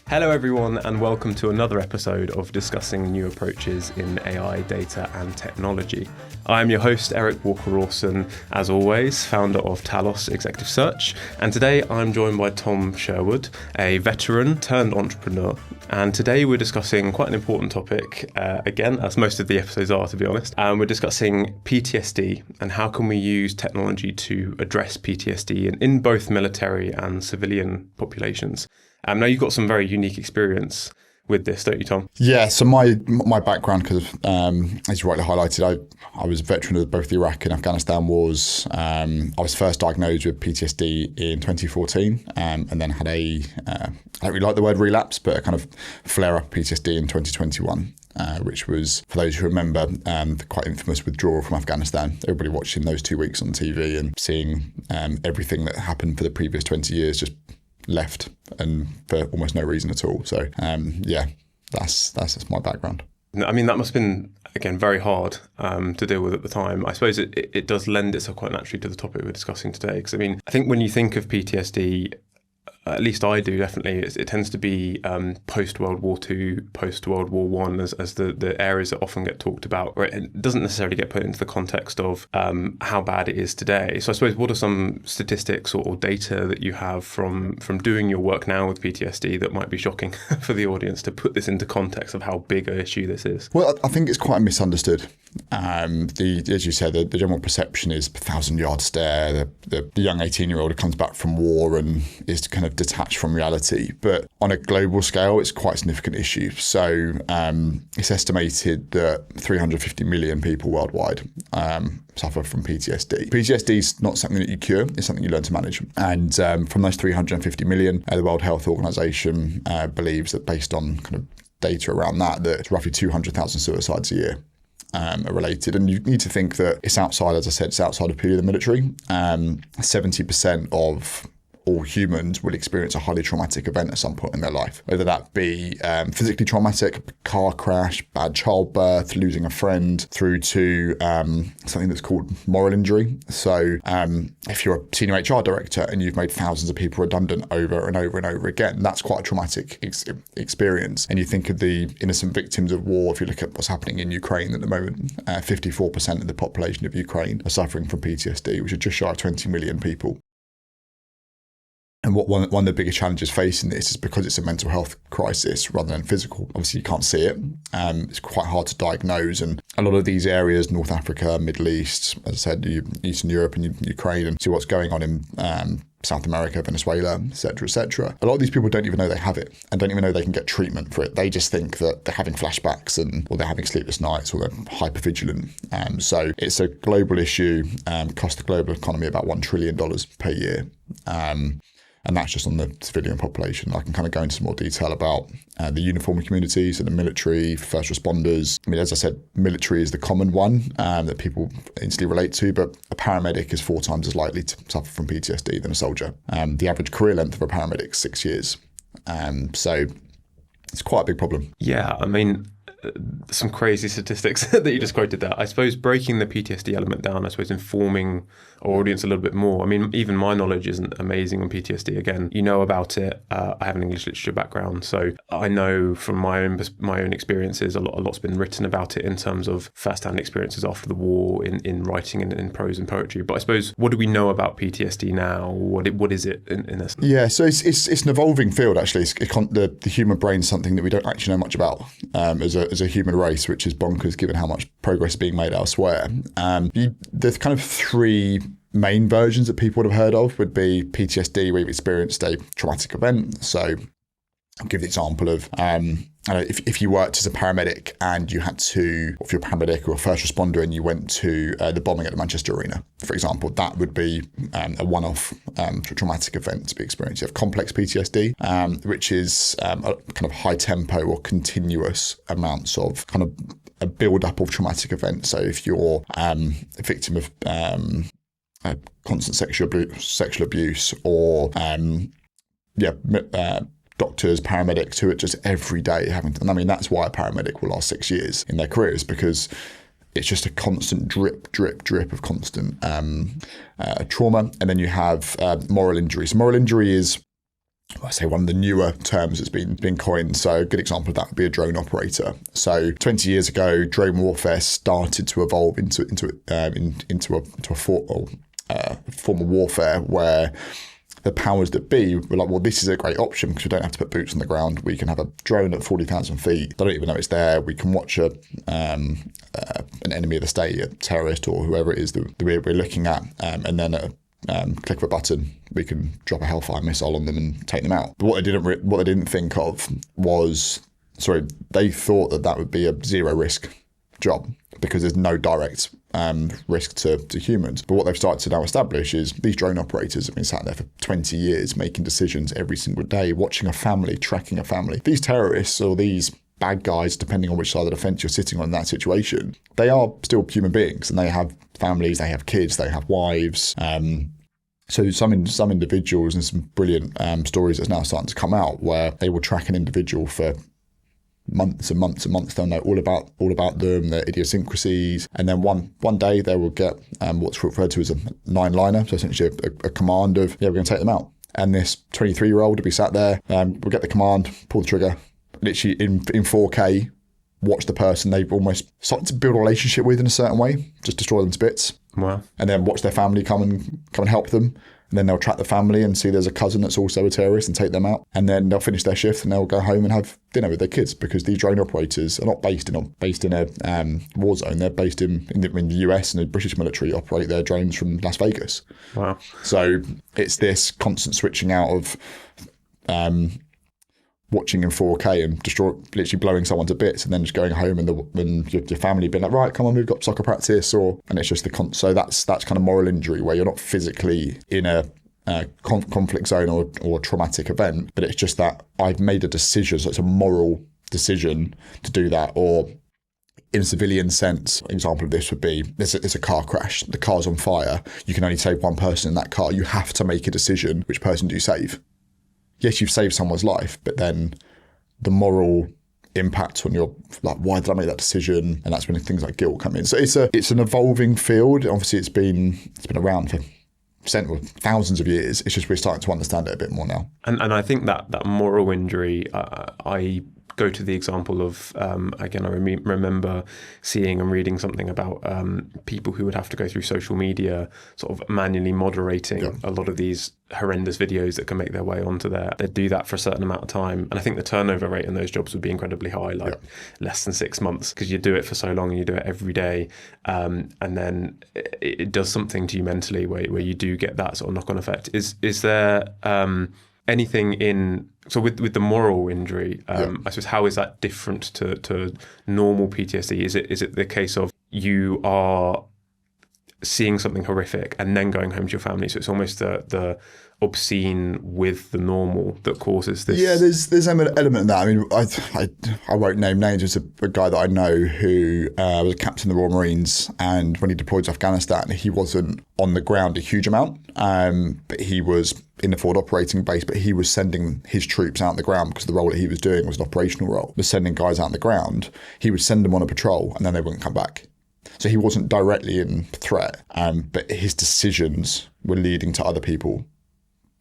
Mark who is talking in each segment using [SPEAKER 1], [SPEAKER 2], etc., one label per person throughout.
[SPEAKER 1] Hello everyone and welcome to another episode of Discussing New Approaches in AI, Data and Technology. I'm your host Eric Walker-Rawson, as always, founder of Talos Executive Search, and today I'm joined by Tom Sherwood, a veteran turned entrepreneur, and today we're discussing quite an important topic, again, as most of the episodes are to be honest. We're discussing PTSD and how can we use technology to address PTSD in both military and civilian populations. Now you've got some very unique experience with this, don't you, Tom?
[SPEAKER 2] Yeah, so my background, because as you rightly highlighted, I was a veteran of both the Iraq and Afghanistan wars. I was first diagnosed with PTSD in 2014 and then had I don't really like the word relapse, but a kind of flare-up PTSD in 2021. Which was, for those who remember, the quite infamous withdrawal from Afghanistan. Everybody watching those 2 weeks on TV and seeing everything that happened for the previous 20 years just left and for almost no reason at all. So that's my background.
[SPEAKER 1] I mean, that must have been, again, very hard to deal with at the time. I suppose it does lend itself quite naturally to the topic we're discussing today. Because, I mean, I think when you think of PTSD, at least I do definitely, it tends to be post-World War II, post-World War I as the areas that often get talked about, or it doesn't necessarily get put into the context of how bad it is today. So I suppose what are some statistics or data that you have from doing your work now with PTSD that might be shocking for the audience to put this into context of how big an issue this is?
[SPEAKER 2] Well, I think it's quite misunderstood. As you said, the general perception is the 1,000-yard stare, the young 18-year-old who comes back from war and is kind of detached from reality. But on a global scale, it's quite a significant issue. So it's estimated that 350 million people worldwide suffer from PTSD. PTSD is not something that you cure, it's something you learn to manage. And from those 350 million, the World Health Organization believes that based on kind of data around that it's roughly 200,000 suicides a year. Are related, and you need to think that it's outside, as I said, it's outside of purely the military. 70% of all humans will experience a highly traumatic event at some point in their life, whether that be physically traumatic, car crash, bad childbirth, losing a friend, through to something that's called moral injury. So if you're a senior HR director and you've made thousands of people redundant over and over and over again, that's quite a traumatic experience. And you think of the innocent victims of war, if you look at what's happening in Ukraine at the moment, 54% of the population of Ukraine are suffering from PTSD, which is just shy of 20 million people. And one of the biggest challenges facing this is because it's a mental health crisis rather than physical. Obviously, you can't see it. It's quite hard to diagnose. And a lot of these areas, North Africa, Middle East, as I said, Eastern Europe and Ukraine, and see what's going on in South America, Venezuela, et cetera, a lot of these people don't even know they have it and don't even know they can get treatment for it. They just think that they're having flashbacks or they're having sleepless nights or they're hypervigilant. So it's a global issue, costs the global economy about $1 trillion per year. And that's just on the civilian population. I can kind of go into some more detail about the uniformed communities, so the military, first responders. I mean, as I said, military is the common one that people instantly relate to, but a paramedic is 4 times as likely to suffer from PTSD than a soldier. The average career length of a paramedic is 6 years. So it's quite a big problem.
[SPEAKER 1] Yeah, I mean, some crazy statistics that you just quoted there. I suppose breaking the PTSD element down, I suppose informing our audience a little bit more. I mean, even my knowledge isn't amazing on PTSD. Again, you know about it. I have an English literature background, so I know from my own experiences, a lot's been written about it in terms of first-hand experiences after the war in writing and in prose and poetry. But I suppose, what do we know about PTSD now? What is it in this?
[SPEAKER 2] Yeah, so it's an evolving field actually. The human brain is something that we don't actually know much about as a human race, which is bonkers given how much progress is being made elsewhere. There's kind of 3 main versions that people would have heard of would be PTSD, where you've experienced a traumatic event. So I'll give the example of if you worked as a paramedic and you had to, if you're a paramedic or a first responder and you went to the bombing at the Manchester Arena, for example, that would be a one-off traumatic event to be experienced. You have complex PTSD, which is a kind of high tempo or continuous amounts of kind of a build-up of traumatic events. So if you're a victim of constant sexual abuse or doctors, paramedics who are just every day having to, and I mean, that's why a paramedic will last 6 years in their careers, because it's just a constant drip of constant trauma. And then you have moral injury. So moral injury is I say one of the newer terms that's been coined. So a good example of that would be a drone operator. So 20 years ago, drone warfare started to evolve into a form of warfare where the powers that be were like, well, this is a great option because we don't have to put boots on the ground. We can have a drone at 40,000 feet. They don't even know it's there. We can watch an enemy of the state, a terrorist or whoever it is that we're looking at, and then at a click of a button, we can drop a Hellfire missile on them and take them out. But what they didn't think of was, they thought that would be a zero risk job because there's no direct risk to humans. But what they've started to now establish is these drone operators have been sat there for 20 years making decisions every single day, watching a family, tracking a family. These terrorists or these bad guys, depending on which side of the fence you're sitting on in that situation, they are still human beings and they have families, they have kids, they have wives. So some individuals and some brilliant stories that's now starting to come out where they will track an individual for months and months and months. They'll know all about them, their idiosyncrasies, and then one day they will get what's referred to as a 9-liner, so essentially a command of, we're going to take them out. And this 23-year-old will be sat there, we'll get the command, pull the trigger, literally in 4K, watch the person they've almost started to build a relationship with in a certain way, just destroy them to bits.
[SPEAKER 1] Wow.
[SPEAKER 2] And then watch their family come and help them. And then they'll track the family and see there's a cousin that's also a terrorist and take them out. And then they'll finish their shift and they'll go home and have dinner with their kids because these drone operators are not based in a war zone. They're based in the US, and the British military operate their drones from Las Vegas. Wow. So it's this constant switching out of watching in 4K and literally blowing someone to bits, and then just going home and your family being like, right, come on, we've got soccer practice, and it's just so that's kind of moral injury where you're not physically in a conflict zone or traumatic event, but it's just that I've made a decision, so it's a moral decision to do that. Or in a civilian sense, an example of this would be, there's a car crash, the car's on fire, you can only save one person in that car, you have to make a decision, which person do you save? Yes, you've saved someone's life, but then the moral impact on your, like, why did I make that decision? And that's when things like guilt come in. So it's an evolving field. Obviously, it's been around for thousands of years. It's just we're starting to understand it a bit more now.
[SPEAKER 1] And I think that moral injury, I go to the example of, again, I remember seeing and reading something about people who would have to go through social media, sort of manually moderating a lot of these horrendous videos that can make their way onto there. They'd do that for a certain amount of time. And I think the turnover rate in those jobs would be incredibly high, less than 6 months, because you do it for so long and you do it every day. And then it does something to you mentally where you do get that sort of knock-on effect. Is there anything in... So with the moral injury, I suppose, how is that different to normal PTSD? Is it the case of you are seeing something horrific and then going home to your family? So it's almost the obscene with the normal that causes this. Yeah,
[SPEAKER 2] there's an element of that. I mean, I won't name names. There's a guy that I know who was a captain in the Royal Marines, and when he deployed to Afghanistan, he wasn't on the ground a huge amount, but he was in the forward operating base, but he was sending his troops out on the ground because the role that he was doing was an operational role, was sending guys out on the ground. He would send them on a patrol and then they wouldn't come back. So he wasn't directly in threat, but his decisions were leading to other people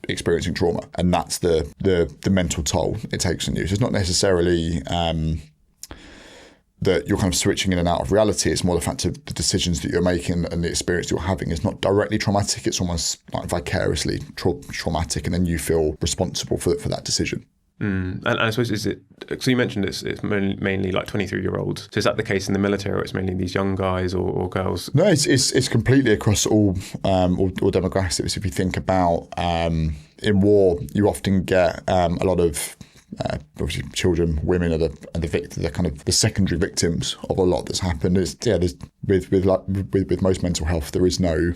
[SPEAKER 2] experiencing trauma, and that's the mental toll it takes on you. So it's not necessarily that you're kind of switching in and out of reality. It's more the fact of the decisions that you're making and the experience you're having is not directly traumatic. It's almost like vicariously traumatic, and then you feel responsible for that decision.
[SPEAKER 1] And I suppose, is it, so you mentioned it's mainly like 23-year-olds. So is that the case in the military, or it's mainly these young guys or girls?
[SPEAKER 2] No, it's completely across all demographics. If you think about in war, you often get a lot of obviously children, women are the kind of the secondary victims of a lot that's happened. With most mental health, there is no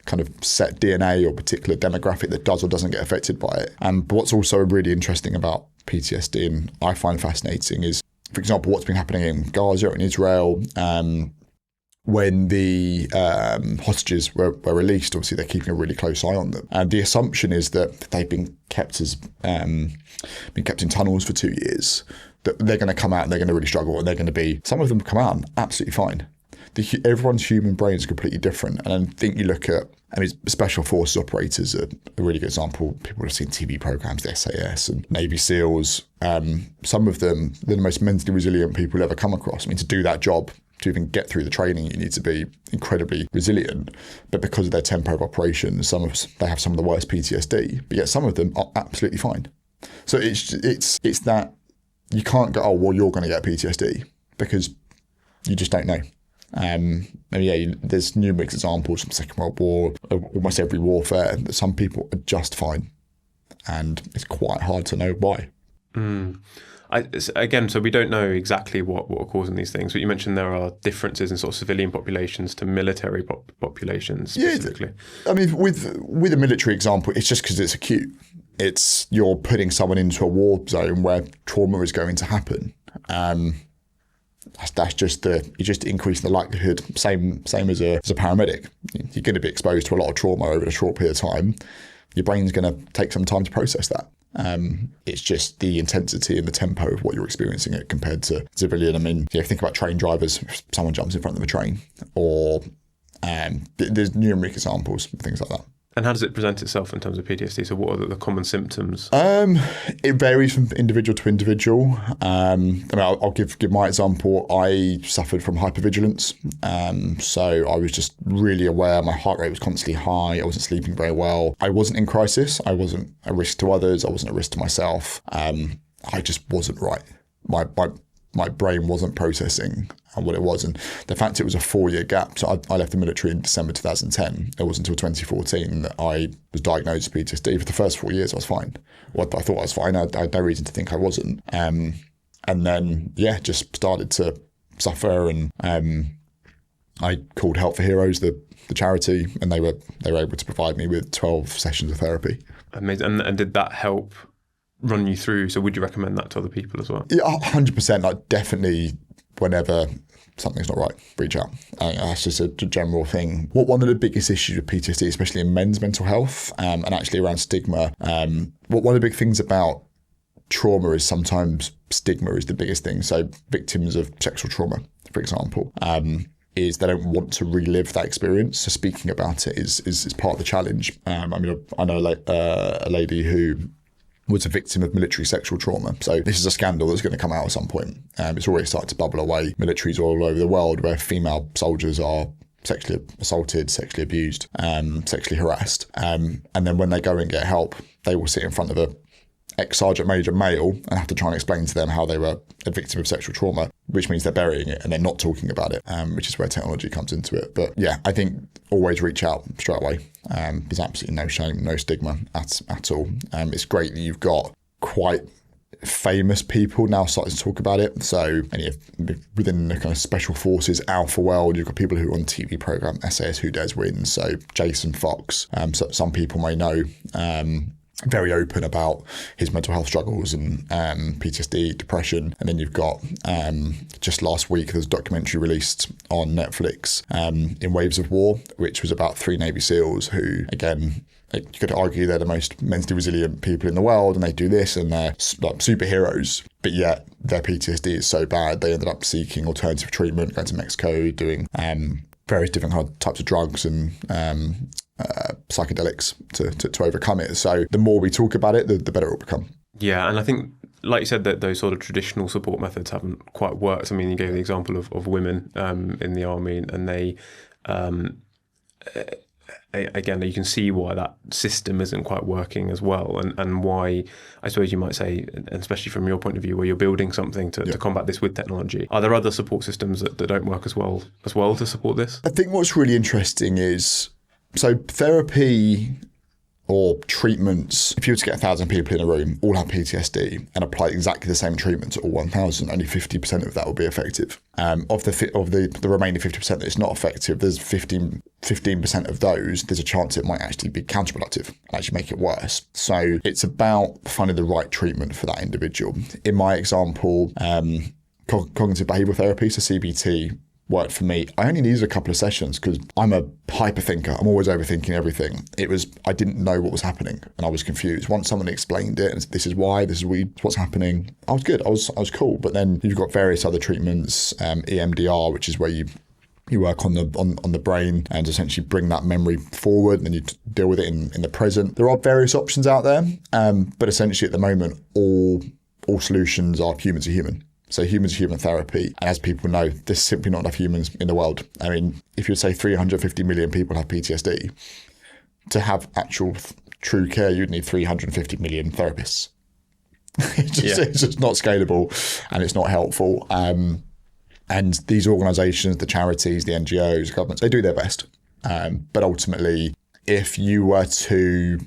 [SPEAKER 2] kind of set DNA or particular demographic that does or doesn't get affected by it. But what's also really interesting about PTSD, and I find fascinating, is, for example, what's been happening in Gaza and Israel. When the hostages were released, obviously they're keeping a really close eye on them. And the assumption is that they've been kept in tunnels for 2 years, that they're going to come out and they're going to really struggle, and they're going to be, some of them come out absolutely fine. everyone's human brain is completely different. And I think you look at, special forces operators are a really good example. People have seen TV programs, the SAS and Navy SEALs. Some of them, they're the most mentally resilient people you'll ever come across. To do that job, to even get through the training, you need to be incredibly resilient. But because of their tempo of operations, they have some of the worst PTSD, but yet some of them are absolutely fine. So it's that you can't go, oh, well, you're going to get PTSD, because you just don't know. There's numerous examples from the Second World War, almost every warfare, that some people are just fine. And it's quite hard to know why.
[SPEAKER 1] So we don't know exactly what are causing these things, but you mentioned there are differences in sort of civilian populations to military populations specifically.
[SPEAKER 2] Yeah, with a military example, it's just because it's acute. It's you're putting someone into a war zone where trauma is going to happen. That's just you're just increasing the likelihood. Same as a paramedic. You're going to be exposed to a lot of trauma over a short period of time. Your brain's going to take some time to process that. It's just the intensity and the tempo of what you're experiencing it compared to civilian. Think about train drivers. Someone jumps in front of a train, or there's numerous examples of things like that.
[SPEAKER 1] And how does it present itself in terms of PTSD? So what are the common symptoms?
[SPEAKER 2] It varies from individual to individual. I'll give my example. I suffered from hypervigilance. So I was just really aware. My heart rate was constantly high. I wasn't sleeping very well. I wasn't in crisis. I wasn't a risk to others. I wasn't a risk to myself. I just wasn't right. My brain wasn't processing what it was. And the fact it was a 4-year gap, so I left the military in December 2010. It wasn't until 2014 that I was diagnosed with PTSD. For the first 4 years, I was fine. I thought I was fine. I had no reason to think I wasn't. And then, just started to suffer. And I called Help for Heroes, the charity, and they were able to provide me with 12 sessions of therapy.
[SPEAKER 1] Amazing. And did that help run you through? So would you recommend that to other people as well?
[SPEAKER 2] Yeah, 100%. Definitely, whenever something's not right, reach out. That's just a general thing. One of the biggest issues with PTSD, especially in men's mental health, and actually around stigma, one of the big things about trauma is sometimes stigma is the biggest thing. So victims of sexual trauma, for example, is they don't want to relive that experience. So speaking about it is part of the challenge. I know a lady who was a victim of military sexual trauma. So this is a scandal that's going to come out at some point. It's already started to bubble away. Militaries all over the world where female soldiers are sexually assaulted, sexually abused, sexually harassed. And then when they go and get help, they will sit in front of a ex-sergeant major male and have to try and explain to them how they were a victim of sexual trauma, which means they're burying it and they're not talking about it, which is where technology comes into it. But yeah, I think always reach out straight away. There's absolutely no shame, no stigma at all. It's great that you've got quite famous people now starting to talk about it. So within the kind of special forces alpha world, you've got people who are on TV program SAS Who Dares Win. So Jason Fox, so some people may know, very open about his mental health struggles and PTSD, depression. And then you've got, just last week, there's a documentary released on Netflix, In Waves of War, which was about 3 Navy SEALs who, again, you could argue they're the most mentally resilient people in the world and they do this and they're like superheroes, but yet their PTSD is so bad they ended up seeking alternative treatment, going to Mexico, doing various different types of drugs and psychedelics to overcome it. So the more we talk about it, the better it will become. Yeah,
[SPEAKER 1] and I think, like you said, that those sort of traditional support methods haven't quite worked. I mean, you gave the example of women in the army, and they, again, you can see why that system isn't quite working as well, and why, I suppose you might say, and especially from your point of view, where you're building something to combat this with technology. Are there other support systems that don't work as well to support this?
[SPEAKER 2] I think what's really interesting is, so therapy or treatments, if you were to get 1,000 people in a room, all have PTSD, and apply exactly the same treatment to all 1,000, only 50% of that will be effective. Of the remaining 50% that is not effective, there's 15% of those, there's a chance it might actually be counterproductive and actually make it worse. So it's about finding the right treatment for that individual. In my example, cognitive behavioural therapy, so CBT, worked for me. I only needed a couple of sessions because I'm a hyperthinker. I'm always overthinking everything. I didn't know what was happening and I was confused. Once someone explained it and said, this is why, this is what's happening, I was good. I was cool. But then you've got various other treatments, EMDR, which is where you You work on the brain and essentially bring that memory forward, and then you deal with it in the present. There are various options out there, but essentially at the moment, all solutions are human to human. So human to human therapy. And as people know, there's simply not enough humans in the world. I mean, if you say 350 million people have PTSD, to have actual true care, you'd need 350 million therapists. It's just not scalable, and it's not helpful. And these organisations, the charities, the NGOs, governments, they do their best. But ultimately, if you were to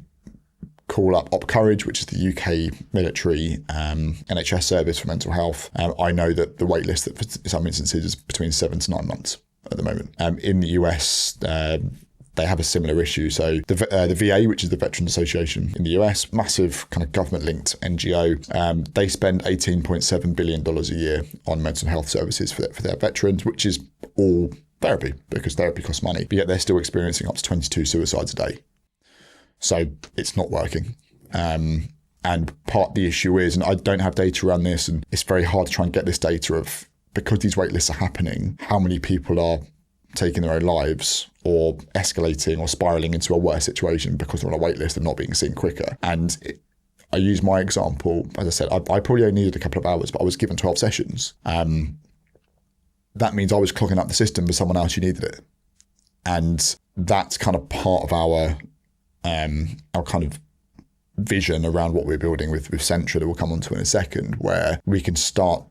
[SPEAKER 2] call up Op Courage, which is the UK military NHS service for mental health, I know that the wait list for some instances is between 7 to 9 months at the moment. In the US, they have a similar issue. So the VA, which is the Veterans Association in the US, massive kind of government-linked NGO, they spend $18.7 billion a year on mental health services for their veterans, which is all therapy, because therapy costs money. But yet they're still experiencing up to 22 suicides a day. So it's not working. And part of the issue is, and I don't have data around this, and it's very hard to try and get this data of, because these wait lists are happening, how many people are taking their own lives or escalating or spiraling into a worse situation because they're on a wait list and not being seen quicker. And I use my example, as I said, I probably only needed a couple of hours, but I was given 12 sessions. That means I was clogging up the system for someone else who needed it. And that's kind of part of our kind of vision around what we're building with Sentra that we'll come on to in a second, where we can start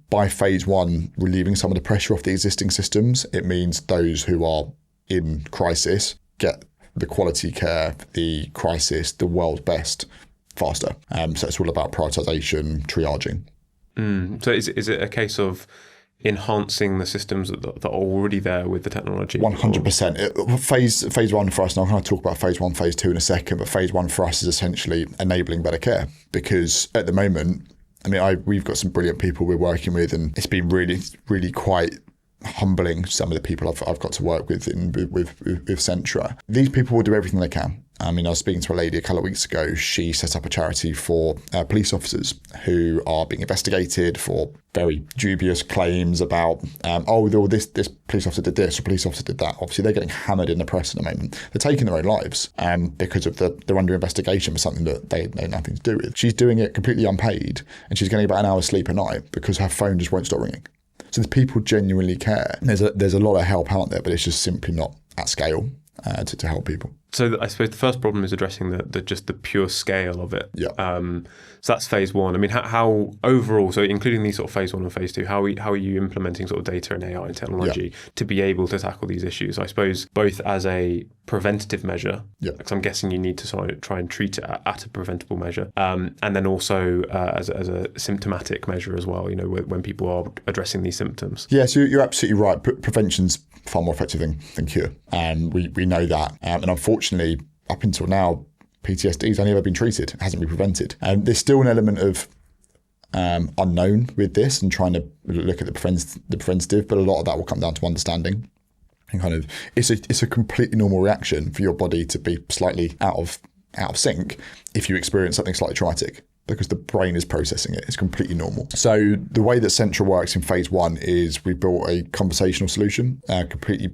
[SPEAKER 2] by phase one, relieving some of the pressure off the existing systems. It means those who are in crisis get the quality care, the crisis, the world's best faster. So it's all about prioritization, triaging.
[SPEAKER 1] So is it a case of enhancing the systems that are already there with the technology?
[SPEAKER 2] 100%. Phase one for us, and I'll kind of talk about phase one, phase two in a second, but phase one for us is essentially enabling better care, because at the moment, I mean, we've got some brilliant people we're working with, and it's been really, really quite humbling, some of the people I've got to work with with Sentra. These people will do everything they can. I mean, I was speaking to a lady a couple of weeks ago. She set up a charity for police officers who are being investigated for very dubious claims about, this police officer did this or police officer did that. Obviously, they're getting hammered in the press at the moment. They're taking their own lives because of they're under investigation for something that they had nothing to do with. She's doing it completely unpaid, and she's getting about an hour's sleep a night because her phone just won't stop ringing. So the people genuinely care. There's a lot of help out there, but it's just simply not at scale to help people.
[SPEAKER 1] So I suppose the first problem is addressing the pure scale of it.
[SPEAKER 2] Yeah.
[SPEAKER 1] So that's phase one. I mean, how overall, so including these sort of phase one and phase two, how are you implementing sort of data and AI and technology to be able to tackle these issues? I suppose both as a preventative measure, because I'm guessing you need to sort of try and treat it at a preventable measure, and then also as a symptomatic measure as well, you know, when people are addressing these symptoms.
[SPEAKER 2] Yeah, so you're absolutely right. Prevention's far more effective than cure. We know that. And unfortunately, up until now, PTSD has only ever been treated. It hasn't been prevented. And there's still an element of unknown with this and trying to look at the preventative, but a lot of that will come down to understanding. And kind of, it's a completely normal reaction for your body to be slightly out of sync if you experience something slightly traumatic, because the brain is processing it. It's completely normal. So the way that Sentra works in phase one is we built a conversational solution, completely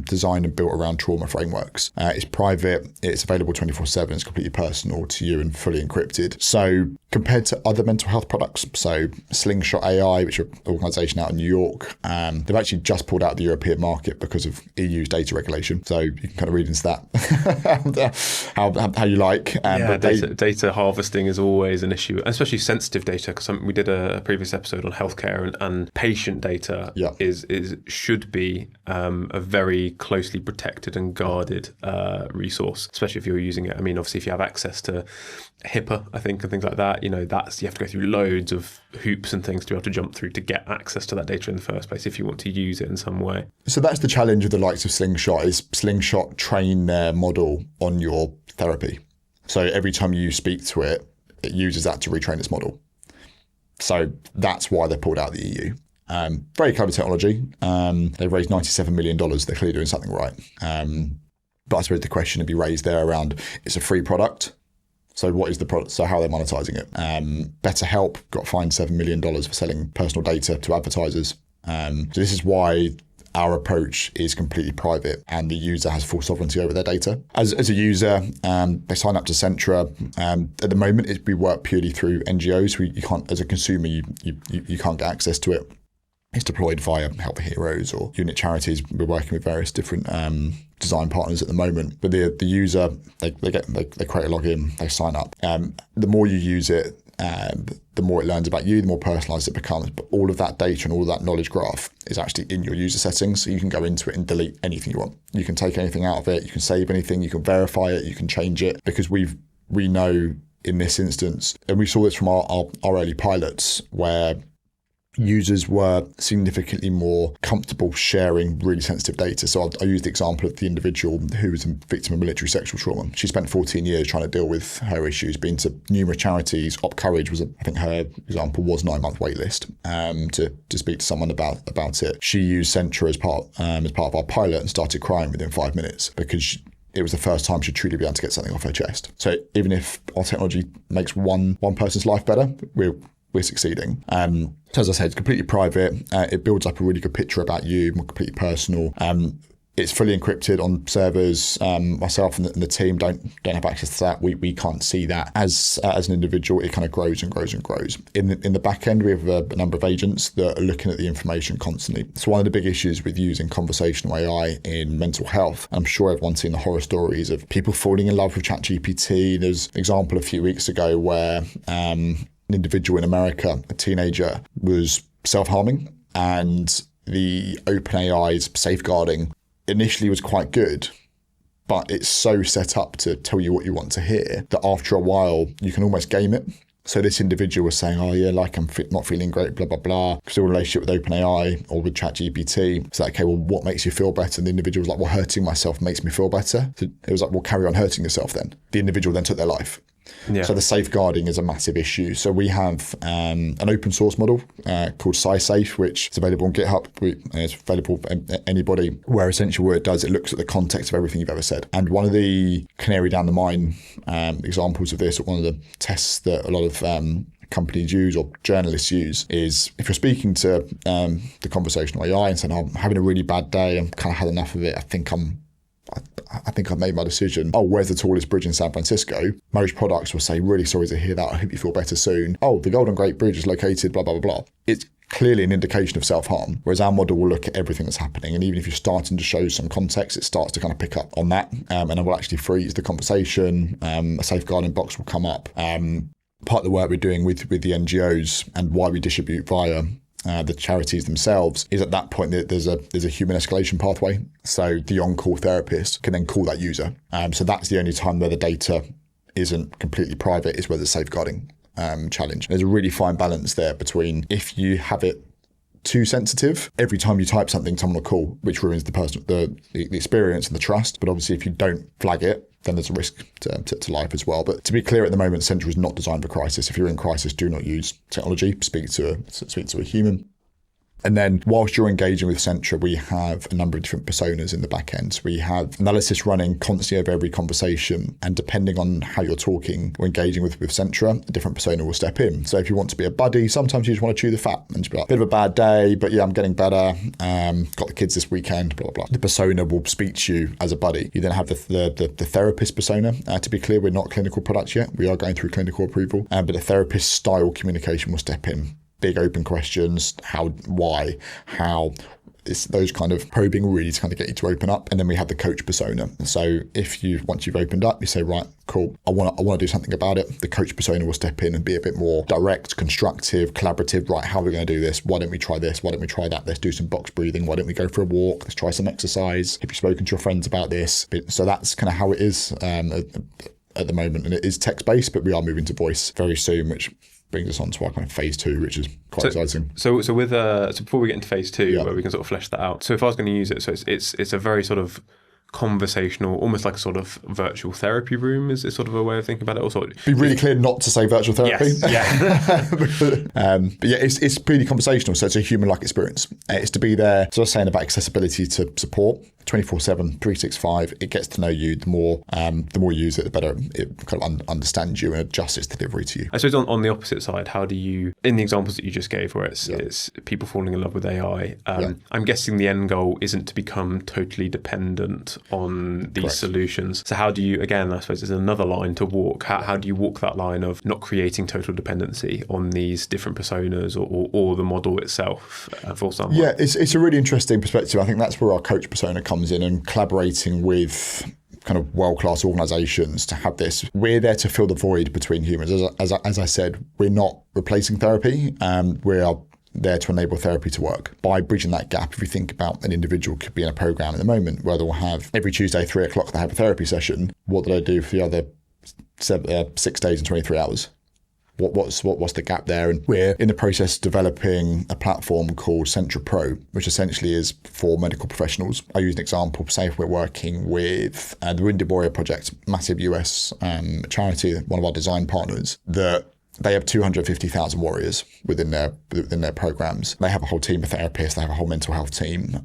[SPEAKER 2] designed and built around trauma frameworks. It's private, it's available 24/7, it's completely personal to you and fully encrypted. So compared to other mental health products, so Slingshot AI, which are an organisation out in New York, they've actually just pulled out of the European market because of EU's data regulation. So you can kind of read into that how you like.
[SPEAKER 1] But data harvesting is always an issue, especially sensitive data, because we did a previous episode on healthcare and patient data should be a very closely protected and guarded resource, especially if you're using it. I mean, obviously, if you have access to HIPAA, I think, and things like that, you know, you have to go through loads of hoops and things to be able to jump through to get access to that data in the first place if you want to use it in some way.
[SPEAKER 2] So that's the challenge of the likes of Slingshot, is Slingshot train their model on your therapy. So every time you speak to it, it uses that to retrain its model. So that's why they pulled out the EU. Very clever technology. They've raised $97 million. They're clearly doing something right. But I suppose the question to be raised there around, it's a free product. So what is the product? So how are they monetizing it? BetterHelp got fined $7 million for selling personal data to advertisers. So this is why our approach is completely private and the user has full sovereignty over their data. As a user, they sign up to Sentra. At the moment, we work purely through NGOs. You can't, as a consumer, you can't get access to it. It's deployed via Help for Heroes or unit charities. We're working with various different design partners at the moment. But the user, they create a login, they sign up. The more you use it, the more it learns about you, the more personalized it becomes. But all of that data and all of that knowledge graph is actually in your user settings. So you can go into it and delete anything you want. You can take anything out of it. You can save anything. You can verify it. You can change it, because we know in this instance, and we saw this from our early pilots, where users were significantly more comfortable sharing really sensitive data. So I used the example of the individual who was a victim of military sexual trauma. She spent 14 years trying to deal with her issues, been to numerous charities. Op Courage was, I think her example was 9-month wait list to speak to someone about it. She used Sentra as part of our pilot and started crying within 5 minutes, because it was the first time she'd truly be able to get something off her chest. So even if our technology makes one person's life better, we're succeeding. So as I said, it's completely private. It builds up a really good picture about you, more completely personal. It's fully encrypted on servers. Myself and the team don't have access to that. We can't see that. As an individual, it kind of grows and grows and grows. In the back end, we have a number of agents that are looking at the information constantly. So one of the big issues with using conversational AI in mental health, I'm sure everyone's seen the horror stories of people falling in love with ChatGPT. There's an example a few weeks ago where an individual in America, a teenager, was self-harming, and the OpenAI's safeguarding initially was quite good, but it's so set up to tell you what you want to hear that after a while you can almost game it. So this individual was saying, oh yeah, like I'm not feeling great, blah, blah, blah. Still a relationship with OpenAI or with ChatGPT. It's like, okay, well, what makes you feel better? And the individual was like, well, hurting myself makes me feel better. So it was like, well, carry on hurting yourself then. The individual then took their life. Yeah. So the safeguarding is a massive issue. So we have an open source model called SciSafe, which is available on GitHub. It's available for anybody, where essentially what it does, it looks at the context of everything you've ever said. And one of the canary down the mine examples of this, or one of the tests that a lot of companies use or journalists use, is if you're speaking to the conversational AI and saying, oh, I'm having a really bad day, I've kind of had enough of it, I think I've made my decision. Oh, where's the tallest bridge in San Francisco? Most products will say, really sorry to hear that. I hope you feel better soon. Oh, the Golden Gate Bridge is located, blah, blah, blah, blah. It's clearly an indication of self-harm, whereas our model will look at everything that's happening. And even if you're starting to show some context, it starts to kind of pick up on that. And it will actually freeze the conversation. A safeguarding box will come up. Part of the work we're doing with the NGOs and why we distribute via the charities themselves is at that point there's a human escalation pathway. So the on-call therapist can then call that user. So that's the only time where the data isn't completely private, is where there's safeguarding challenge. There's a really fine balance there between, if you have it too sensitive, every time you type something, someone will call, which ruins the experience and the trust. But obviously, if you don't flag it, then there's a risk to life as well. But to be clear, at the moment, Sentra is not designed for crisis. If you're in crisis, do not use technology. Speak to a human. And then whilst you're engaging with Sentra, we have a number of different personas in the back end. We have analysis running constantly over every conversation. And depending on how you're talking or engaging with Sentra, a different persona will step in. So if you want to be a buddy, sometimes you just want to chew the fat and just be like, bit of a bad day, but yeah, I'm getting better. Got the kids this weekend, blah, blah, blah. The persona will speak to you as a buddy. You then have the therapist persona. To be clear, we're not clinical products yet. We are going through clinical approval, but the therapist style communication will step in. Big open questions, how, why, how. It's those kind of probing really to kind of get you to open up. And then we have the coach persona. So once you've opened up, you say, right, cool, I want to do something about it. The coach persona will step in and be a bit more direct, constructive, collaborative. Right, how are we going to do this? Why don't we try this? Why don't we try that? Let's do some box breathing. Why don't we go for a walk? Let's try some exercise. Have you spoken to your friends about this? So that's kind of how it is at the moment. And it is text-based, but we are moving to voice very soon, which brings us on to our kind of phase 2, which is quite exciting.
[SPEAKER 1] So before we get into phase 2, where we can sort of flesh that out. So if I was going to use it, so it's a very sort of conversational, almost like a sort of virtual therapy room is sort of a way of thinking about it. Also,
[SPEAKER 2] be really clear not to say virtual therapy.
[SPEAKER 1] Yes, yeah.
[SPEAKER 2] But yeah, it's pretty conversational. So it's a human-like experience. It's to be there. So I was saying about accessibility to support. 24/7, 365. It gets to know you. The more you use it, the better it kind of understands you and adjusts its delivery to you.
[SPEAKER 1] I suppose on the opposite side, how do you, in the examples that you just gave where it's people falling in love with AI, I'm guessing the end goal isn't to become totally dependent on these solutions. So how do you, again, I suppose there's another line to walk. How do you walk that line of not creating total dependency on these different personas or the model itself for someone?
[SPEAKER 2] Yeah, it's a really interesting perspective. I think that's where our coach persona comes in, and collaborating with kind of world-class organizations to have this. We're there to fill the void between humans. As I said, we're not replacing therapy. We are there to enable therapy to work. By bridging that gap, if you think about an individual could be in a program at the moment where they'll have every Tuesday, 3 o'clock, they have a therapy session. What do they do for the other 6 days and 23 hours? What's the gap there? And we're in the process of developing a platform called Sentra Pro, which essentially is for medical professionals. I use an example. Say if we're working with the Wounded Warrior Project, massive US charity, one of our design partners, that they have 250,000 warriors within their programs. They have a whole team of therapists. They have a whole mental health team.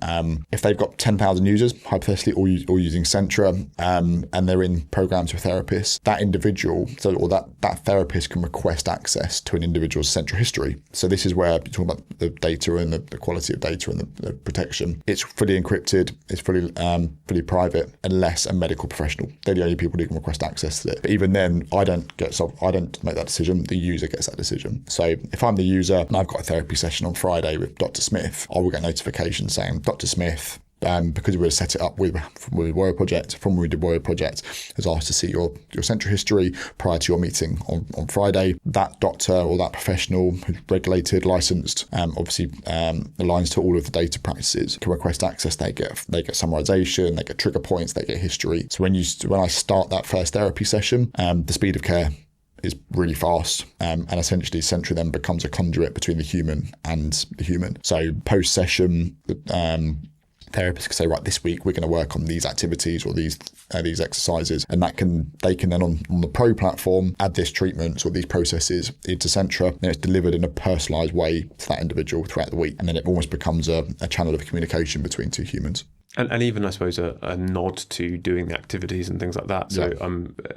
[SPEAKER 2] If they've got 10,000 users, hypothetically, all using Sentra, and they're in programs with therapists, that individual, that therapist can request access to an individual's Sentra history. So this is where you're talking about the data and the quality of data and the protection. It's fully encrypted. It's fully private, unless a medical professional. They're the only people who can request access to it. But even then, I don't make that decision. The user gets that decision. So if I'm the user and I've got a therapy session on Friday with Dr. Smith, I will get notification saying Dr. Smith, because we set it up with Warrior Project, from Wounded Warrior Project, has asked to see your Sentra history prior to your meeting on Friday. That doctor or that professional who's regulated, licensed, obviously aligns to all of the data practices, can request access. They get summarization, they get trigger points, they get history. So when I start that first therapy session, the speed of care is really fast, and essentially Sentra then becomes a conduit between the human and the human. So post-session, therapists can say, right, this week we're going to work on these activities or these exercises, and they can then on the Pro platform add this treatment or these processes into Sentra, and it's delivered in a personalised way to that individual throughout the week, and then it almost becomes a channel of communication between two humans.
[SPEAKER 1] And even, I suppose, a nod to doing the activities and things like that. So,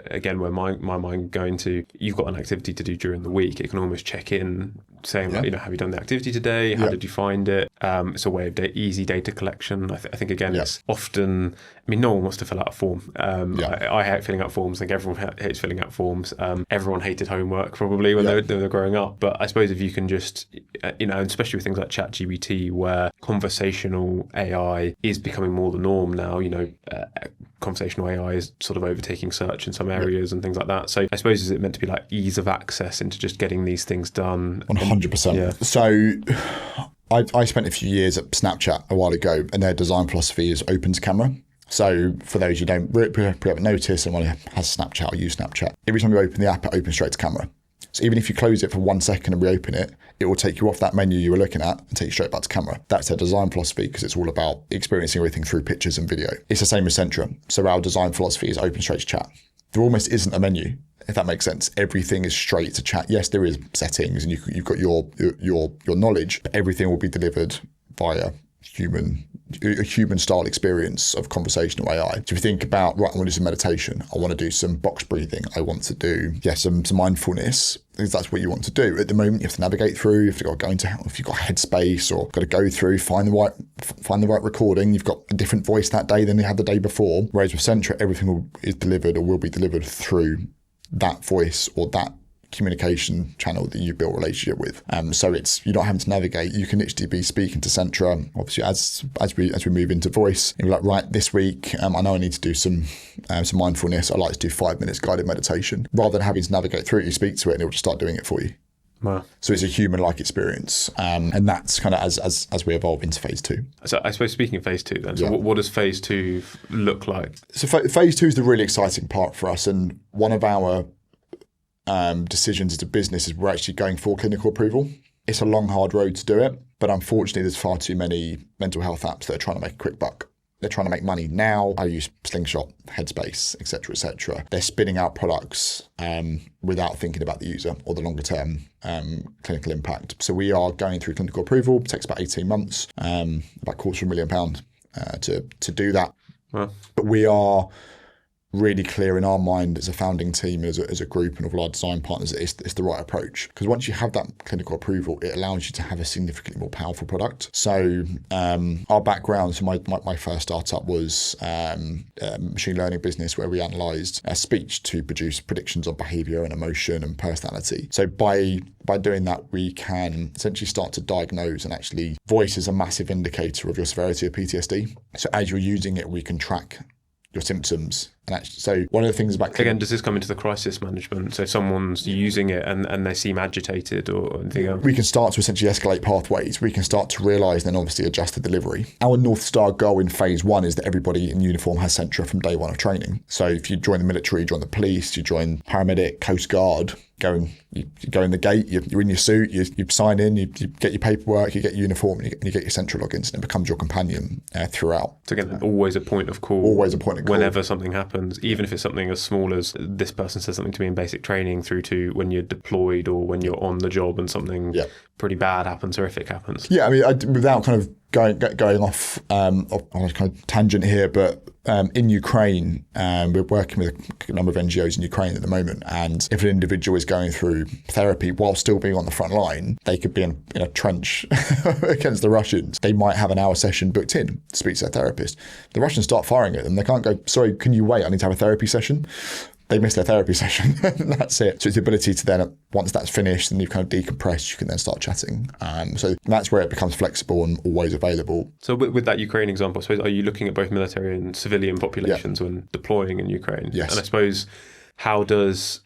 [SPEAKER 1] again, where my mind going to, you've got an activity to do during the week, it can almost check in saying, like, have you done the activity today? How did you find it? It's a way of easy data collection. I think, again, it's often, no one wants to fill out a form. I hate filling out forms. I think everyone hates filling out forms. Everyone hated homework probably when they were growing up. But I suppose if you can just, especially with things like ChatGPT, where conversational AI is becoming more the norm now, conversational AI is sort of overtaking search in some areas and things like that. So I suppose, is it meant to be like ease of access into just getting these things done?
[SPEAKER 2] 100%. Yeah. So I spent a few years at Snapchat a while ago, and their design philosophy is open to camera. So for those who haven't noticed, and anyone has Snapchat or use Snapchat, every time you open the app, it opens straight to camera. So even if you close it for 1 second and reopen it, it will take you off that menu you were looking at and take you straight back to camera. That's their design philosophy, because it's all about experiencing everything through pictures and video. It's the same as Sentra. So our design philosophy is open straight to chat. There almost isn't a menu, if that makes sense. Everything is straight to chat. Yes, there is settings and you've got your knowledge, but everything will be delivered via a human style experience of conversational AI. So if you think about, right, I want to do some meditation, I want to do some box breathing, I want to do some mindfulness, because that's what you want to do. At the moment, you have to navigate through, if you've got Headspace, or got to go through, find the right recording. You've got a different voice that day than you had the day before. Whereas with Sentra, everything is delivered or will be delivered through that voice or that communication channel that you built a relationship with. So you're not having to navigate. You can literally be speaking to Sentra. Obviously, as we move into voice, you're like, right, this week, I know I need to do some mindfulness. I like to do 5 minutes guided meditation. Rather than having to navigate through it, you speak to it and it will just start doing it for you.
[SPEAKER 1] Wow.
[SPEAKER 2] So it's a human-like experience, and that's kind of as we evolve into phase 2.
[SPEAKER 1] So I suppose, speaking of phase 2 then, so what does phase 2 look like?
[SPEAKER 2] So phase 2 is the really exciting part for us, and one of our decisions as a business is we're actually going for clinical approval. It's a long, hard road to do it, but unfortunately there's far too many mental health apps that are trying to make a quick buck. They're trying to make money now. I use Slingshot, Headspace, etc., etc. They're spinning out products without thinking about the user or the longer term clinical impact. So we are going through clinical approval. It takes about 18 months, about £250,000 to do that.
[SPEAKER 1] Wow.
[SPEAKER 2] But we are really clear in our mind as a founding team, as a group, and all our design partners, that it's the right approach. Because once you have that clinical approval, it allows you to have a significantly more powerful product. So our background, so my first startup was a machine learning business where we analysed speech to produce predictions of behaviour and emotion and personality. So by doing that, we can essentially start to diagnose, and actually voice is a massive indicator of your severity of PTSD. So as you're using it, we can track your symptoms. And actually, so one of the things about...
[SPEAKER 1] Again, does this come into the crisis management? So if someone's using it and they seem agitated or anything else?
[SPEAKER 2] We can start to essentially escalate pathways. We can start to realise, then obviously adjust the delivery. Our North Star goal in phase 1 is that everybody in uniform has Sentra from day 1 of training. So if you join the military, you join the police, you join paramedic, Coast Guard, you go in the gate, you're in your suit, you sign in, you get your paperwork, you get your uniform, and you get your Sentra logins, and it becomes your companion throughout.
[SPEAKER 1] So again, always a point of call.
[SPEAKER 2] Always a point of call.
[SPEAKER 1] Whenever something happens, even if it's something as small as this person says something to me in basic training, through to when you're deployed or when you're on the job and something pretty bad happens, horrific happens. Yeah,
[SPEAKER 2] I mean, without kind of going off on a kind of tangent here, but in Ukraine, we're working with a number of NGOs in Ukraine at the moment, and if an individual is going through therapy while still being on the front line, they could be in a trench against the Russians. They might have an hour session booked in to speak to their therapist. The Russians start firing at them. They can't go, sorry, can you wait? I need to have a therapy session. They miss their therapy session and that's it. So it's the ability to then, once that's finished and you've kind of decompressed, you can then start chatting. So that's where it becomes flexible and always available.
[SPEAKER 1] So with that Ukraine example, I suppose, are you looking at both military and civilian populations when deploying in Ukraine?
[SPEAKER 2] Yes.
[SPEAKER 1] And I suppose, how does...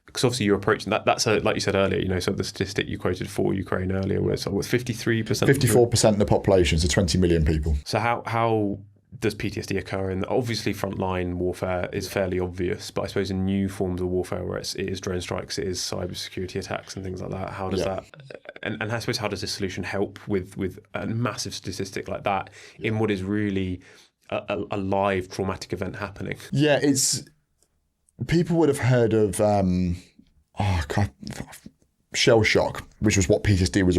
[SPEAKER 1] Because obviously you're approaching that. That's like you said earlier, so the statistic you quoted for Ukraine earlier was 53%?
[SPEAKER 2] 54% of the population, so 20 million people.
[SPEAKER 1] So how does PTSD occur? And obviously frontline warfare is fairly obvious, but I suppose in new forms of warfare where it is drone strikes, it is cybersecurity attacks and things like that, how does that, and I suppose how does this solution help with a massive statistic like that in what is really a live traumatic event happening? Yeah,
[SPEAKER 2] people would have heard of shell shock, which was what PTSD was.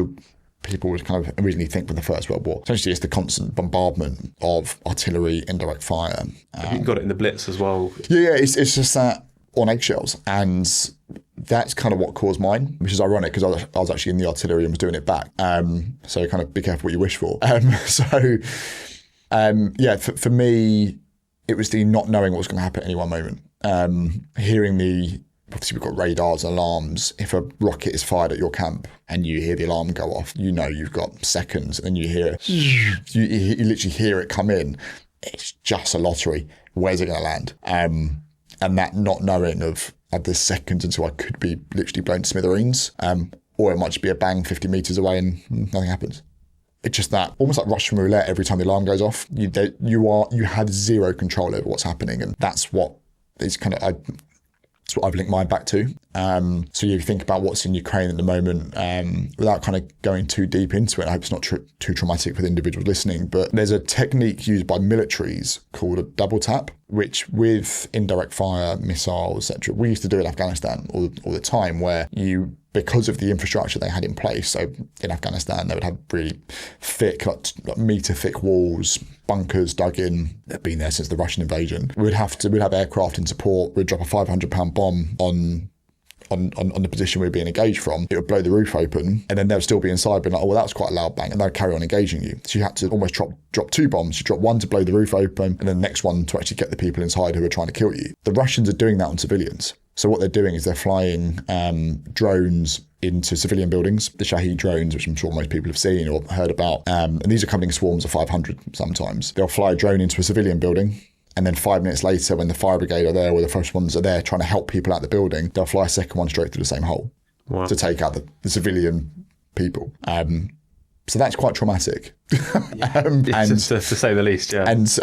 [SPEAKER 2] People would kind of originally think from the First World War. Essentially, it's the constant bombardment of artillery, indirect fire.
[SPEAKER 1] You got it in the Blitz as well.
[SPEAKER 2] Yeah, it's just that on eggshells. And that's kind of what caused mine, which is ironic because I was actually in the artillery and was doing it back. So kind of be careful what you wish for. For me, it was the not knowing what was going to happen at any one moment. Hearing obviously we've got radars and alarms. If a rocket is fired at your camp and you hear the alarm go off, you've got seconds, and then you hear you literally hear it come in. It's just a lottery. Where's it going to land? And that not knowing of the seconds until I could be literally blown to smithereens, or it might just be a bang 50 meters away and nothing happens. It's just that, almost like Russian roulette. Every time the alarm goes off, you have zero control over what's happening, and that's what is kind of. That's what I've linked mine back to. So you think about what's in Ukraine at the moment, without kind of going too deep into it. I hope it's not too traumatic for the individuals listening, but there's a technique used by militaries called a double tap, which with indirect fire, missiles, etc., we used to do in Afghanistan all the time, where because of the infrastructure they had in place. So in Afghanistan, they would have really thick, like meter-thick walls, bunkers dug in. They've been there since the Russian invasion. We'd have aircraft in support. We'd drop a 500-pound bomb on the position we were being engaged from. It would blow the roof open, and then they'll still be inside, being like, oh, well, that was quite a loud bang, and they'll carry on engaging you. So you had to almost drop two bombs. You drop one to blow the roof open, and then the next one to actually get the people inside who are trying to kill you. The Russians are doing that on civilians. So what they're doing is they're flying drones into civilian buildings, the Shahed drones, which I'm sure most people have seen or heard about. And these are coming in swarms of 500 sometimes. They'll fly a drone into a civilian building, and then 5 minutes later, when the fire brigade are there, or the first ones are there trying to help people out the building, they'll fly a second one straight through the same hole to take out the civilian people. So that's quite traumatic.
[SPEAKER 1] To say the least, yeah.
[SPEAKER 2] And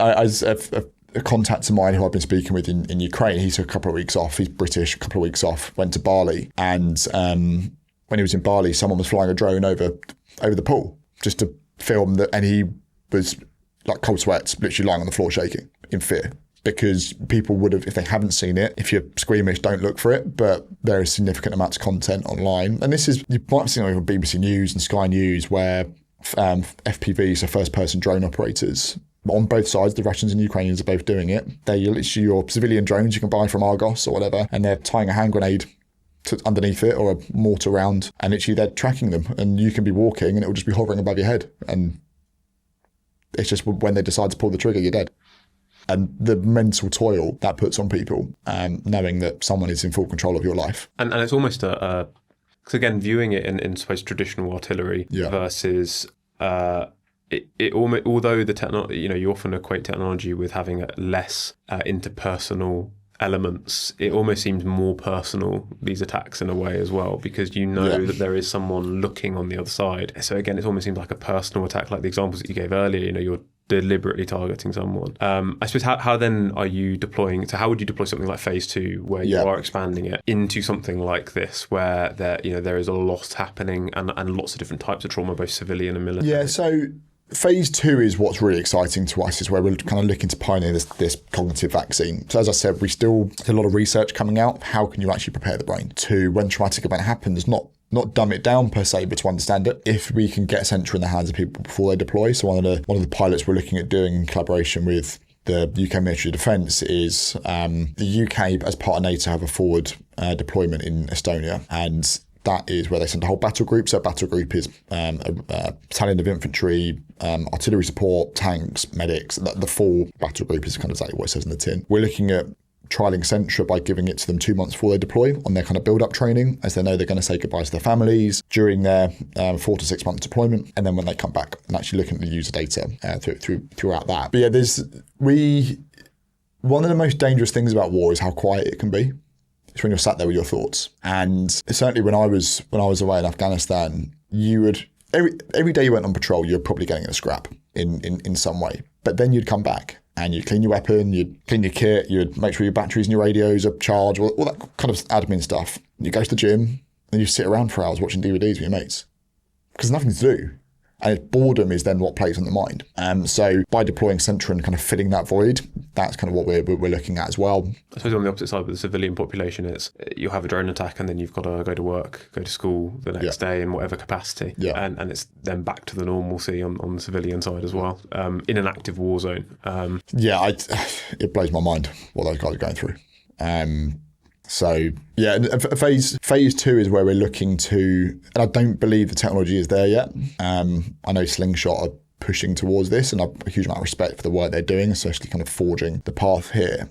[SPEAKER 2] a contact of mine who I've been speaking with in Ukraine, he took a couple of weeks off. He's British, a couple of weeks off, went to Bali. And when he was in Bali, someone was flying a drone over the pool just to film that. And he was like cold sweats, literally lying on the floor shaking in fear. Because people would have, if they haven't seen it, if you're squeamish, don't look for it. But there is significant amounts of content online. And this is, you might have seen it on BBC News and Sky News, where FPVs, so first-person drone operators, on both sides, the Russians and Ukrainians are both doing it. They're literally your civilian drones you can buy from Argos or whatever, and they're tying a hand grenade underneath it or a mortar round, and literally they're tracking them, and you can be walking and it will just be hovering above your head, and it's just when they decide to pull the trigger, you're dead. And the mental toil that puts on people, knowing that someone is in full control of your life.
[SPEAKER 1] And it's almost because again, viewing it in suppose traditional artillery versus it almost, although the technology, you often equate technology with having less interpersonal elements, it almost seems more personal, these attacks, in a way as well, because that there is someone looking on the other side. So again, it almost seems like a personal attack, like the examples that you gave earlier. You're deliberately targeting someone. I suppose how then are you deploying? So how would you deploy something like phase 2, where you are expanding it into something like this, where there is a lot happening and lots of different types of trauma, both civilian and military?
[SPEAKER 2] Yeah. So phase 2 is what's really exciting to us, is where we're kind of looking to pioneer this cognitive vaccine. So as I said, we still have a lot of research coming out. How can you actually prepare the brain to, when traumatic event happens, not dumb it down per se, but to understand it. If we can get Sentra in the hands of people before they deploy. So one of the pilots we're looking at doing in collaboration with the UK Military Defence is the UK, as part of NATO, have a forward deployment in Estonia, and that is where they send a whole battle group. So a battle group is a battalion of infantry, artillery support, tanks, medics. The full battle group is kind of exactly what it says in the tin. We're looking at trialing Sentra by giving it to them 2 months before they deploy on their kind of build-up training, as they know they're going to say goodbye to their families during their 4 to 6 month deployment, and then when they come back, and actually looking at the user data throughout that. But yeah, one of the most dangerous things about war is how quiet it can be. It's when you're sat there with your thoughts. And certainly when I was away in Afghanistan, you would every day you went on patrol, you're probably getting in a scrap in some way. But then you'd come back and you'd clean your weapon, you'd clean your kit, you'd make sure your batteries and your radios are charged, all that kind of admin stuff. You go to the gym and you sit around for hours watching DVDs with your mates because there's nothing to do. And boredom is then what plays on the mind. So by deploying Sentra and kind of filling that void, that's kind of what we're looking at as well.
[SPEAKER 1] I suppose on the opposite side with the civilian population, it's you'll have a drone attack and then you've got to go to work, go to school the next day in whatever capacity. Yeah. And it's then back to the normalcy on the civilian side as well, in an active war zone.
[SPEAKER 2] It blows my mind what those guys are going through. So yeah, phase 2 is where we're looking to, and I don't believe the technology is there yet. I know Slingshot are pushing towards this, and I have a huge amount of respect for the work they're doing, especially kind of forging the path here.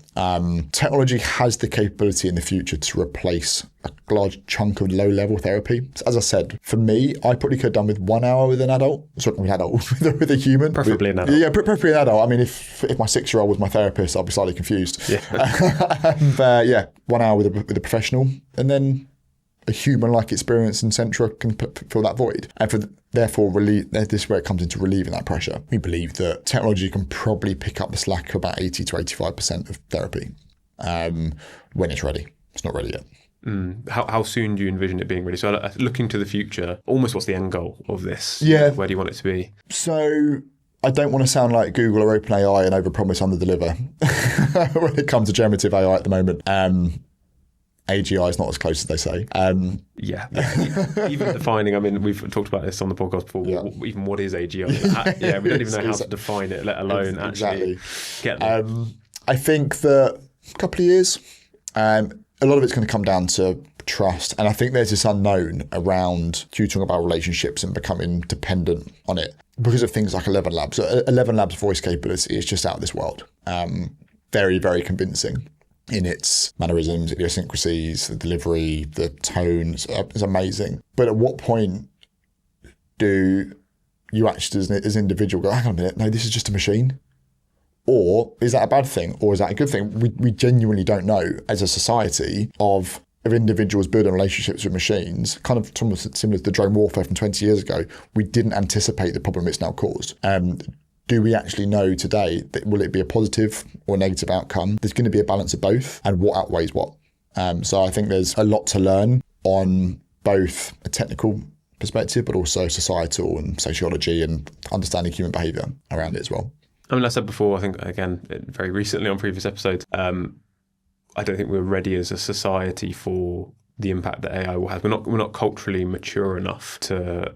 [SPEAKER 2] Technology has the capability in the future to replace a large chunk of low-level therapy. So as I said, for me, I probably could have done with 1 hour with an adult, with a human.
[SPEAKER 1] Preferably an adult.
[SPEAKER 2] Yeah, preferably an adult. I mean, if my 6-year-old was my therapist, I'd be slightly confused.
[SPEAKER 1] Yeah.
[SPEAKER 2] 1 hour with a professional, and then a human-like experience in Sentra can fill that void. And therefore, this is where it comes into relieving that pressure. We believe that technology can probably pick up the slack of about 80 to 85% of therapy when it's ready. It's not ready yet.
[SPEAKER 1] How soon do you envision it being ready? So looking to the future, almost what's the end goal of this?
[SPEAKER 2] Yeah.
[SPEAKER 1] Where do you want it to be?
[SPEAKER 2] So I don't want to sound like Google or OpenAI and overpromise, underdeliver when it comes to generative AI at the moment. AGI is not as close as they say.
[SPEAKER 1] Even defining, I mean, we've talked about this on the podcast before, even what is AGI? We don't even know how to define it, let alone actually get there.
[SPEAKER 2] I think that a couple of years, a lot of it's going to come down to trust. And I think there's this unknown around tutoring about relationships and becoming dependent on it because of things like 11 Labs. So 11 Labs voice capability is just out of this world. Very, very convincing in its mannerisms, idiosyncrasies, the delivery, the tones. It's amazing. But at what point do you actually, as an individual, go, hang on a minute, no, this is just a machine? Or is that a bad thing? Or is that a good thing? We genuinely don't know as a society of individuals building relationships with machines, kind of similar to the drone warfare from 20 years ago. We didn't anticipate the problem it's now caused. Do we actually know today that will it be a positive or negative outcome? There's going to be a balance of both, and what outweighs what. So I think there's a lot to learn on both a technical perspective, but also societal and sociology and understanding human behaviour around it as well.
[SPEAKER 1] I mean, like I said before, I think, again, very recently on previous episodes, I don't think we're ready as a society for the impact that AI will have. We're not culturally mature enough to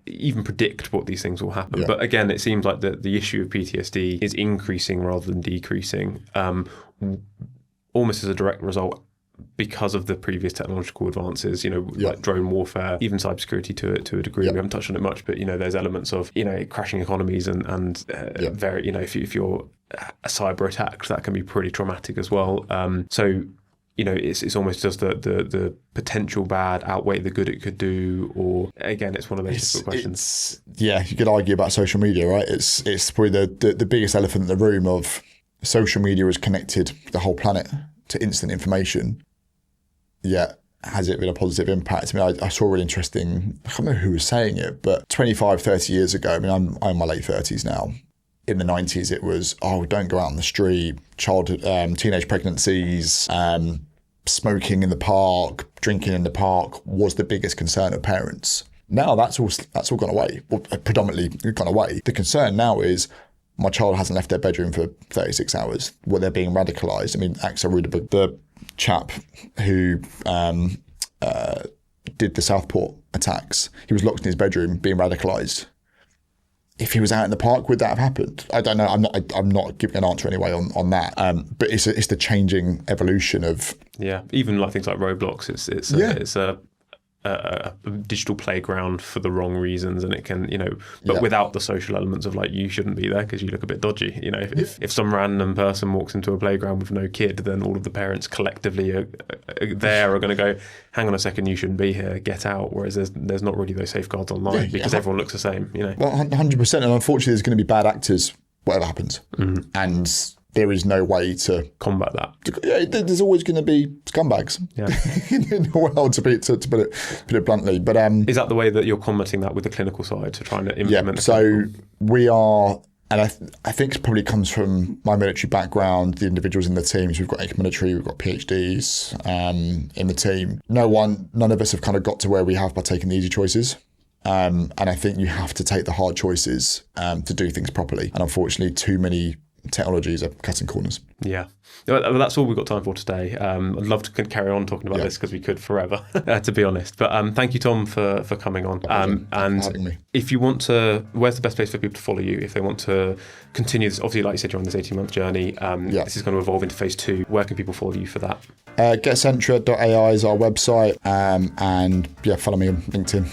[SPEAKER 1] even predict what these things will happen.
[SPEAKER 2] Yeah.
[SPEAKER 1] But again, it seems like the issue of PTSD is increasing rather than decreasing, almost as a direct result because of the previous technological advances, like drone warfare, even cybersecurity to a degree. We haven't touched on it much, but there's elements of crashing economies and very if you're a cyber attack, that can be pretty traumatic as well. So it's almost just the potential bad outweigh the good it could do, or again, it's one of those difficult questions.
[SPEAKER 2] You could argue about social media, right? It's probably the biggest elephant in the room of social media has connected the whole planet to instant information. Yet, has it been a positive impact? I mean, I saw a really interesting, I can't remember who was saying it, but 25, 30 years ago, I mean, I'm in my late 30s now. In the 90s, it was, don't go out on the street, teenage pregnancies, smoking in the park, drinking in the park was the biggest concern of parents. Now that's all gone away, or predominantly gone away. The concern now is my child hasn't left their bedroom for 36 hours, where they're being radicalised. I mean, Axel Rudberg, the chap who did the Southport attacks, he was locked in his bedroom being radicalised. If he was out in the park, would that have happened? I don't know. I'm not giving an answer anyway on that. But it's the changing evolution of
[SPEAKER 1] even like things like Roblox. It's a digital playground for the wrong reasons, and it can but without the social elements of like you shouldn't be there because you look a bit dodgy. If some random person walks into a playground with no kid, then all of the parents collectively are going to go, hang on a second, you shouldn't be here, get out. Whereas there's not really those safeguards online because everyone looks the same.
[SPEAKER 2] Well, 100%, and unfortunately, there's going to be bad actors whatever happens, and there is no way to
[SPEAKER 1] combat that.
[SPEAKER 2] There's always going to be scumbags in the world, to put it bluntly. But
[SPEAKER 1] is that the way that you're combating that with the clinical side, to trying to implement?
[SPEAKER 2] So we are, and I think it probably comes from my military background. The individuals in the teams, we've got ex-military, we've got PhDs in the team. None of us have kind of got to where we have by taking the easy choices. And I think you have to take the hard choices to do things properly. And unfortunately, too many technologies are cutting corners.
[SPEAKER 1] Yeah. Well, that's all we've got time for today. I'd love to carry on talking about this because we could forever, to be honest. But thank you, Tom, for coming on.
[SPEAKER 2] And having me.
[SPEAKER 1] If you want to, where's the best place for people to follow you if they want to continue this? Obviously, like you said, you're on this 18-month journey. This is going to evolve into phase 2. Where can people follow you for that?
[SPEAKER 2] Sentra AI is our website. And follow me on LinkedIn.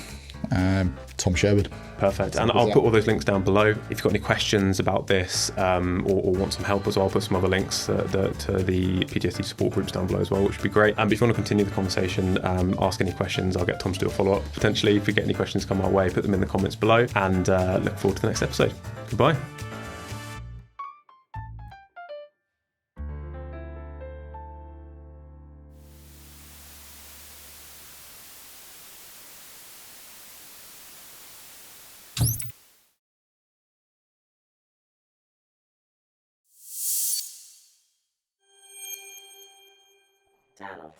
[SPEAKER 2] Tom Sherwood.
[SPEAKER 1] Perfect. And I'll put all those links down below. If you've got any questions about this or want some help as well, I'll put some other links to the PTSD support groups down below as well, which would be great. But if you want to continue the conversation, ask any questions, I'll get Tom to do a follow-up. Potentially, if we get any questions come our way, put them in the comments below, and look forward to the next episode. Goodbye.
[SPEAKER 3] Talos.